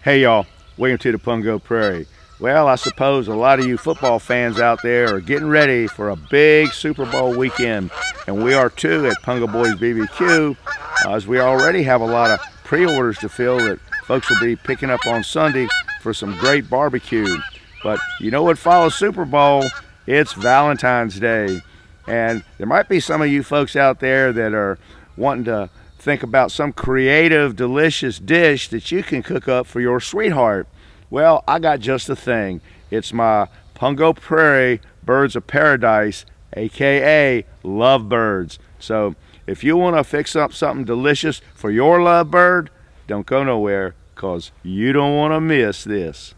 Hey y'all, welcome to the Pungo Prairie. Well, I suppose a lot of you football fans out there are getting ready for a big Super Bowl weekend, and we are too at Pungo Boys BBQ, as we already have a lot of pre-orders to fill that folks will be picking up on Sunday for some great barbecue. But you know what follows Super Bowl? It's Valentine's Day, and there might be some of you folks out there that are wanting to think about some creative, delicious dish that you can cook up for your sweetheart. Well, I got just the thing. It's my Pungo Prairie Birds of Paradise, aka lovebirds. So if you want to fix up something delicious for your lovebird, don't go nowhere, because you don't want to miss this.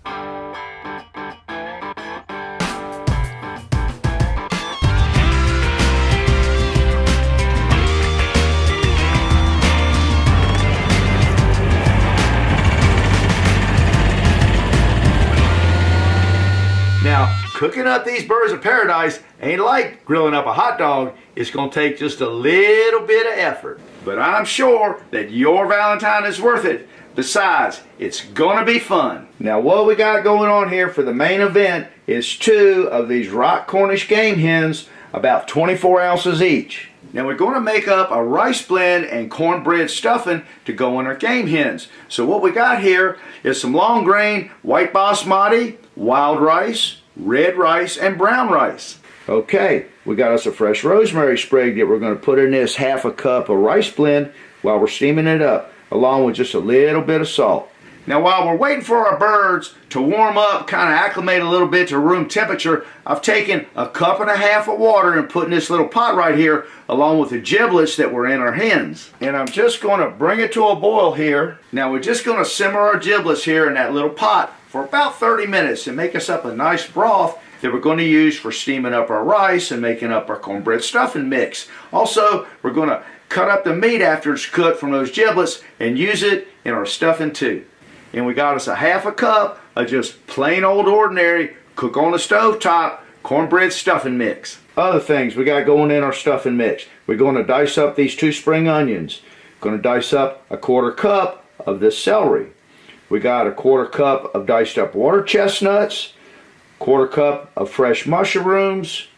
Now, cooking up these birds of paradise ain't like grilling up a hot dog. It's going to take just a little bit of effort. But I'm sure that your Valentine is worth it. Besides, it's going to be fun. Now, what we got going on here for the main event is 2 of these Rock Cornish Game Hens, about 24 ounces each. Now, we're going to make up a rice blend and cornbread stuffing to go in our game hens. So what we got here is some long grain white basmati, wild rice, red rice, and brown rice. Okay, we got us a fresh rosemary sprig that we're going to put in this half a cup of rice blend while we're steaming it up, along with just a little bit of salt. Now, while we're waiting for our birds to warm up, kind of acclimate a little bit to room temperature, I've taken a cup and a half of water and put in this little pot right here, along with the giblets that were in our hens. And I'm just going to bring it to a boil here. Now, we're just going to simmer our giblets here in that little pot for about 30 minutes and make us up a nice broth that we're going to use for steaming up our rice and making up our cornbread stuffing mix. Also, we're going to cut up the meat after it's cooked from those giblets and use it in our stuffing too. And we got us a half a cup of just plain old ordinary cook on the stove top cornbread stuffing mix. Other things we got going in our stuffing mix. We're going to dice up these 2 spring onions. Going to dice up a 1/4 cup of this celery. We got a 1/4 cup of diced up water chestnuts, 1/4 cup of fresh mushrooms,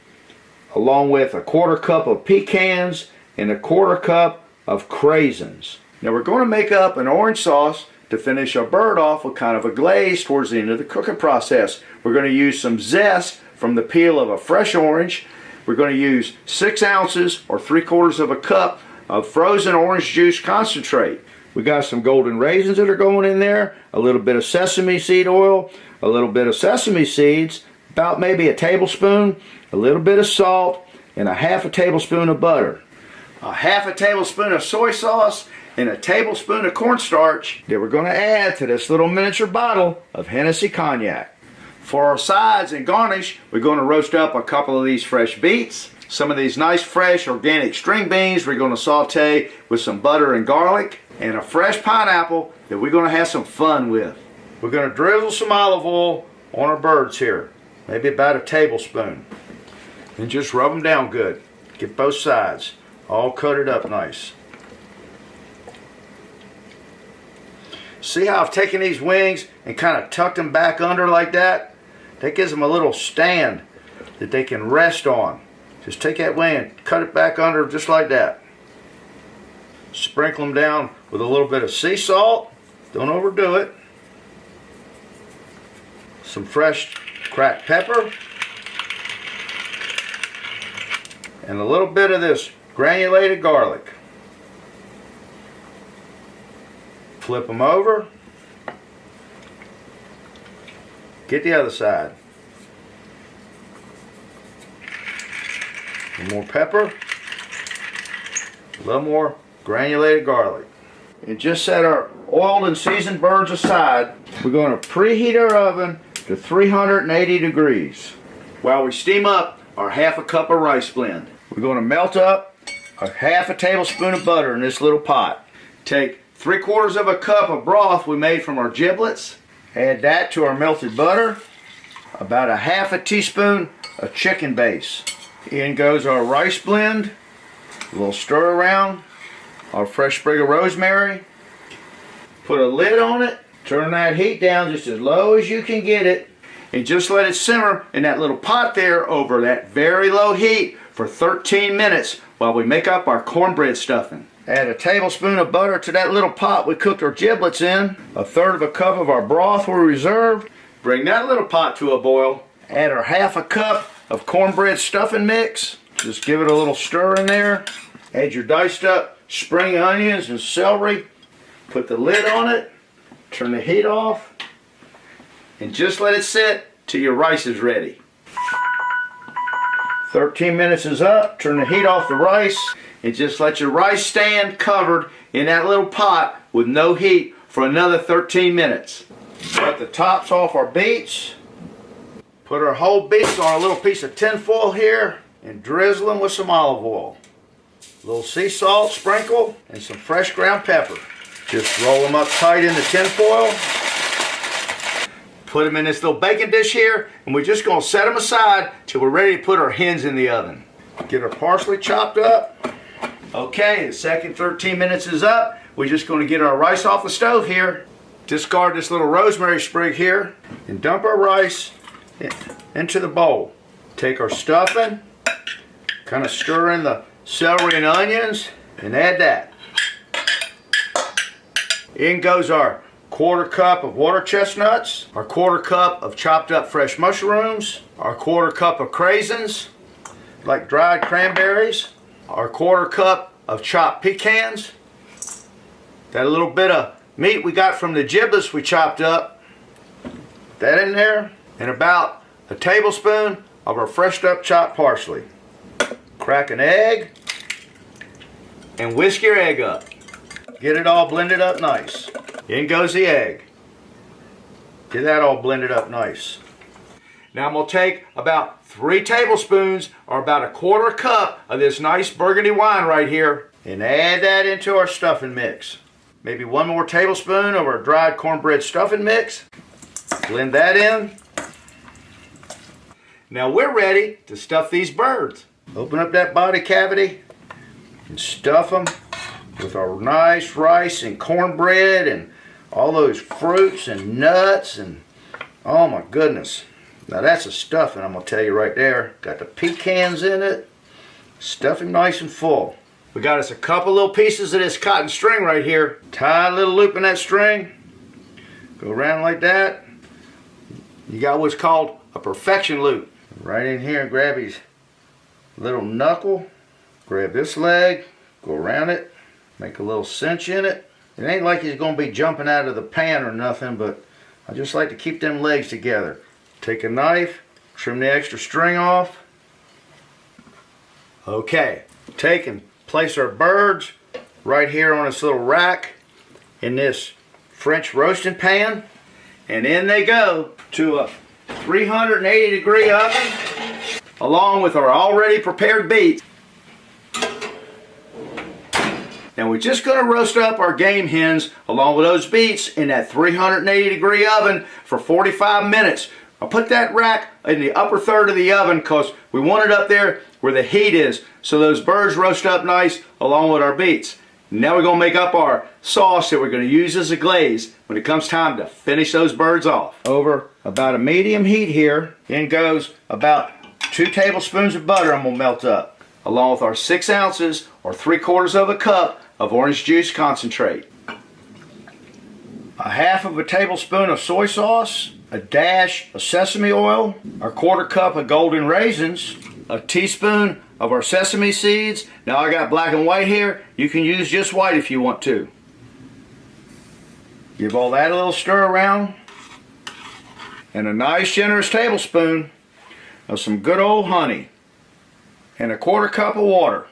along with a 1/4 cup of pecans and a 1/4 cup of craisins. Now we're going to make up an orange sauce to finish our bird off with kind of a glaze towards the end of the cooking process. We're going to use some zest from the peel of a fresh orange. We're going to use 6 ounces or 3/4 of a cup of frozen orange juice concentrate. We got some golden raisins that are going in there, a little bit of sesame seed oil, a little bit of sesame seeds, about maybe a tablespoon, a little bit of salt, and a half a tablespoon of butter. A half a tablespoon of soy sauce, and a tablespoon of cornstarch that we're going to add to this little miniature bottle of Hennessy cognac. For our sides and garnish, we're going to roast up a couple of these fresh beets, some of these nice fresh organic string beans we're going to saute with some butter and garlic, and a fresh pineapple that we're going to have some fun with. We're going to drizzle some olive oil on our birds here, maybe about a tablespoon, and just rub them down good. Get both sides all coated up nice. See how I've taken these wings and kind of tucked them back under like that? That gives them a little stand that they can rest on. Just take that wing and cut it back under just like that. Sprinkle them down with a little bit of sea salt. Don't overdo it. Some fresh cracked pepper. And a little bit of this granulated garlic. Flip them over. Get the other side. A little more pepper. A little more granulated garlic. And just set our oiled and seasoned birds aside. We're going to preheat our oven to 380 degrees while we steam up our half a cup of rice blend. We're going to melt up a half a tablespoon of butter in this little pot. Take 3/4 of a cup of broth we made from our giblets. Add that to our melted butter. About a half a teaspoon of chicken base. In goes our rice blend. A little stir around. Our fresh sprig of rosemary. Put a lid on it. Turn that heat down just as low as you can get it. And just let it simmer in that little pot there over that very low heat for 13 minutes while we make up our cornbread stuffing. Add a tablespoon of butter to that little pot we cooked our giblets in. 1/3 of a cup of our broth we reserved. Bring that little pot to a boil. Add our 1/2 cup of cornbread stuffing mix. Just give it a little stir in there. Add your diced up spring onions and celery. Put the lid on it. Turn the heat off. And just let it sit till your rice is ready. 13 minutes is up. Turn the heat off the rice. And just let your rice stand covered in that little pot with no heat for another 13 minutes. Cut the tops off our beets. Put our whole beets on a little piece of tin foil here and drizzle them with some olive oil. A little sea salt sprinkle and some fresh ground pepper. Just roll them up tight in the tin foil. Put them in this little baking dish here, and we're just going to set them aside till we're ready to put our hens in the oven. Get our parsley chopped up. Okay, the second 13 minutes is up. We're just going to get our rice off the stove here. Discard this little rosemary sprig here and dump our rice into the bowl. Take our stuffing, kind of stir in the celery and onions, and add that. In goes our 1/4 cup of water chestnuts, our 1/4 cup of chopped up fresh mushrooms, our 1/4 cup of craisins, like dried cranberries, our 1/4 cup of chopped pecans, that little bit of meat we got from the giblets we chopped up, that in there, and about a tablespoon of our fresh up chopped parsley. Crack an egg and whisk your egg up. Get it all blended up nice. In goes the egg. Get that all blended up nice. Now I'm going to take about 3 tablespoons or about a 1/4 cup of this nice burgundy wine right here and add that into our stuffing mix. Maybe 1 more tablespoon of our dried cornbread stuffing mix. Blend that in. Now we're ready to stuff these birds. Open up that body cavity and stuff them with our nice rice and cornbread and all those fruits and nuts and oh my goodness. Now that's a stuffing, I'm going to tell you right there. Got the pecans in it. Stuffing nice and full. We got us a couple little pieces of this cotton string right here. Tie a little loop in that string. Go around like that. You got what's called a perfection loop. Right in here and grab his little knuckle. Grab this leg. Go around it. Make a little cinch in it. It ain't like he's going to be jumping out of the pan or nothing, but I just like to keep them legs together. Take a knife, trim the extra string off. Okay, take and place our birds right here on this little rack in this French roasting pan. And in they go to a 380-degree oven along with our already prepared beets. Now we're just going to roast up our game hens along with those beets in that 380-degree oven for 45 minutes. I'll put that rack in the upper third of the oven because we want it up there where the heat is so those birds roast up nice along with our beets. Now we're going to make up our sauce that we're going to use as a glaze when it comes time to finish those birds off. Over about a medium heat here, in goes about 2 tablespoons of butter I'm going to melt up, along with our 6 ounces or 3/4 of a cup of orange juice concentrate. A 1/2 of a tablespoon of soy sauce, a dash of sesame oil, our 1/4 cup of golden raisins, a teaspoon of our sesame seeds. Now I got black and white here. You can use just white if you want to. Give all that a little stir around. And a nice generous tablespoon of some good old honey. And a 1/4 cup of water.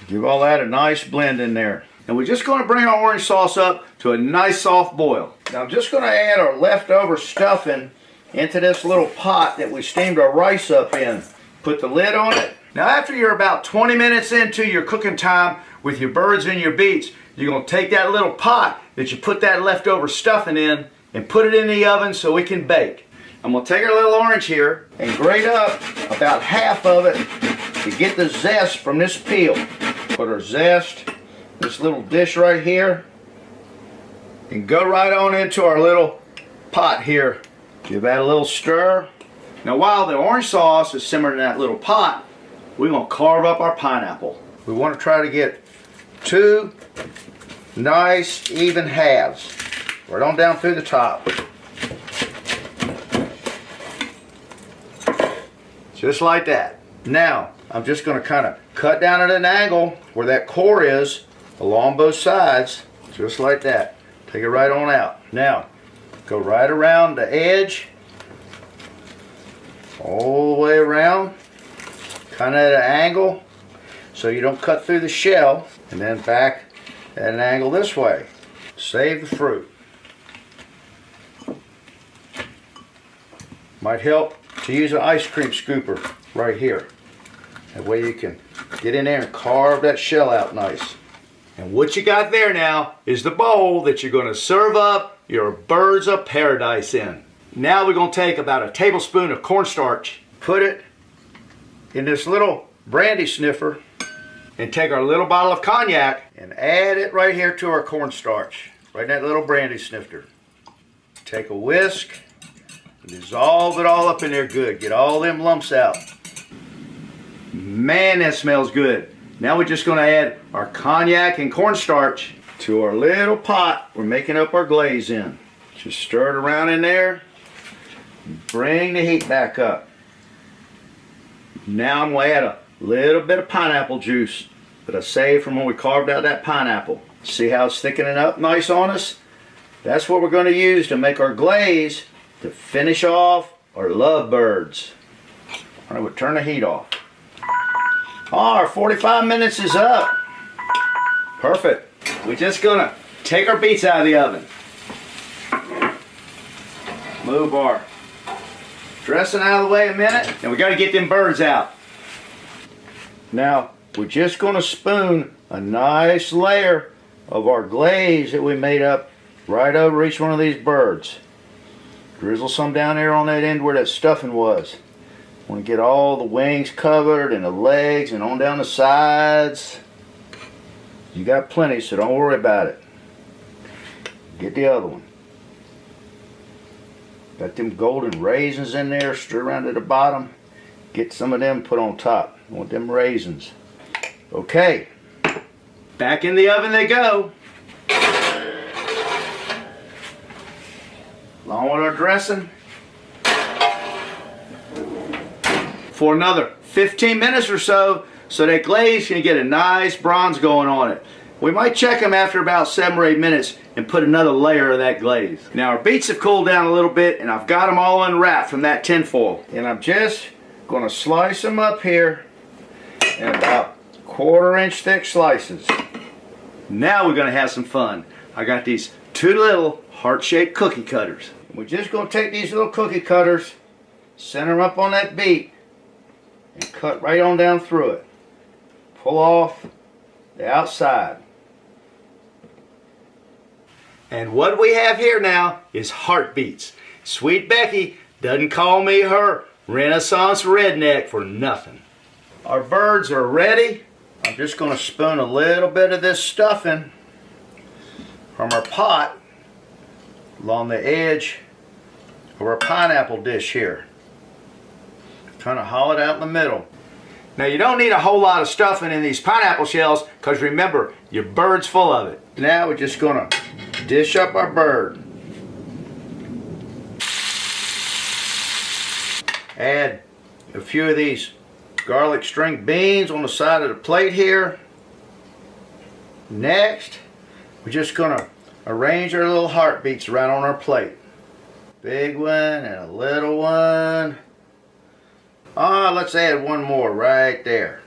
Give all that a nice blend in there. And we're just going to bring our orange sauce up to a nice soft boil. Now I'm just going to add our leftover stuffing into this little pot that we steamed our rice up in. Put the lid on it. Now after you're about 20 minutes into your cooking time with your birds and your beets, you're going to take that little pot that you put that leftover stuffing in and put it in the oven so we can bake. I'm going to take our little orange here and grate up about 1/2 of it to get the zest from this peel. Put our zest in this little dish right here. and go right on into our little pot here. Give that a little stir. Now while the orange sauce is simmering in that little pot, we're going to carve up our pineapple. We want to try to get 2 nice even halves right on down through the top. Just like that. Now I'm just going to kind of cut down at an angle where that core is along both sides, just like that. Take it right on out. Now go right around the edge, all the way around, kind of at an angle so you don't cut through the shell, and then back at an angle this way. Save the fruit. Might help to use an ice cream scooper right here. That way you can get in there and carve that shell out nice. And what you got there now is the bowl that you're going to serve up your birds of paradise in. Now we're going to take about a tablespoon of cornstarch, put it in this little brandy sniffer, and take our little bottle of cognac and add it right here to our cornstarch, right in that little brandy sniffer. Take a whisk, dissolve it all up in there good. Get all them lumps out. Man, that smells good. Now we're just going to add our cognac and cornstarch to our little pot we're making up our glaze in. Just stir it around in there. Bring the heat back up. Now I'm going to add a little bit of pineapple juice that I saved from when we carved out that pineapple. See how it's thickening up nice on us? That's what we're going to use to make our glaze to finish off our lovebirds. I would turn the heat off. Oh, our 45 minutes is up. Perfect. We're just gonna take our beets out of the oven. Move our dressing out of the way a minute, and we gotta get them birds out. Now, we're just gonna spoon a nice layer of our glaze that we made up right over each one of these birds. Drizzle some down there on that end where that stuffing was. Want to get all the wings covered and the legs and on down the sides. You got plenty, so don't worry about it. Get the other one. Got them golden raisins in there, stir around to the bottom. Get some of them put on top. I want them raisins. Okay, back in the oven they go. Along with our dressing. For another 15 minutes or so that glaze can get a nice bronze going on it. We might check them after about 7 or 8 minutes and put another layer of that glaze. Now our beets have cooled down a little bit, and I've got them all unwrapped from that tin foil. And I'm just going to slice them up here in about 1/4 inch thick slices. Now we're going to have some fun. I got these 2 little heart-shaped cookie cutters. We're just going to take these little cookie cutters, center them up on that beet, and cut right on down through it. Pull off the outside. And what we have here now is heartbeats. Sweet Becky doesn't call me her Renaissance redneck for nothing. Our birds are ready. I'm just going to spoon a little bit of this stuffing from our pot along the edge of our pineapple dish here. Kind of hollow it out in the middle. Now you don't need a whole lot of stuffing in these pineapple shells, because remember, your bird's full of it. Now we're just going to dish up our bird. Add a few of these garlic string beans on the side of the plate here. Next, we're just going to arrange our little heartbeats around on our plate. Big one and a little one. Let's add one more right there.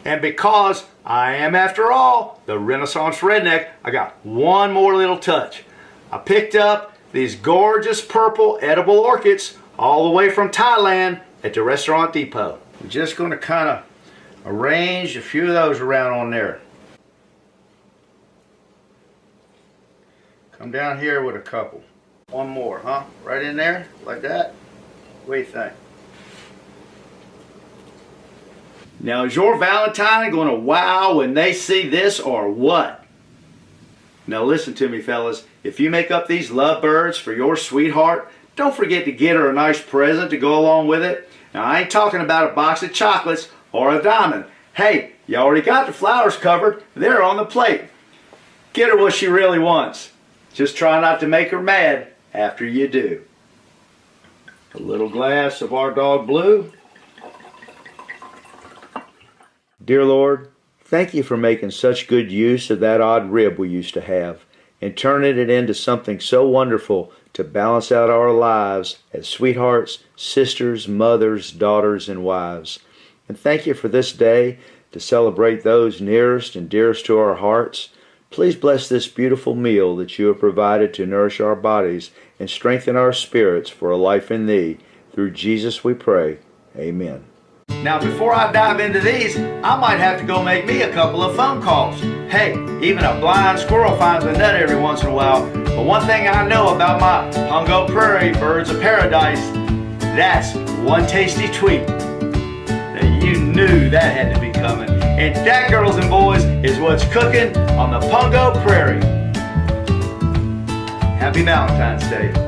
And because I am, after all, the Renaissance redneck, I got one more little touch. I picked up these gorgeous purple edible orchids all the way from Thailand at the Restaurant Depot. We're just going to kind of arrange a few of those around on there. Come down here with a couple. One more, huh? Right in there, like that? What do you think? Now, is your Valentine going to wow when they see this, or what? Now listen to me, fellas. If you make up these lovebirds for your sweetheart, don't forget to get her a nice present to go along with it. Now I ain't talking about a box of chocolates or a diamond. Hey, you already got the flowers covered. They're on the plate. Get her what she really wants. Just try not to make her mad after you do. A little glass of our dog Blue. Dear Lord, thank you for making such good use of that odd rib we used to have and turning it into something so wonderful to balance out our lives as sweethearts, sisters, mothers, daughters, and wives. And thank you for this day to celebrate those nearest and dearest to our hearts. Please bless this beautiful meal that you have provided to nourish our bodies and strengthen our spirits for a life in thee. Through Jesus we pray. Amen. Now before I dive into these, I might have to go make me a couple of phone calls. Hey, even a blind squirrel finds a nut every once in a while. But one thing I know about my Pongo Prairie birds of paradise, that's one tasty tweet. Now you knew that had to be coming. And that, girls and boys, is what's cooking on the Pongo Prairie. Happy Valentine's Day.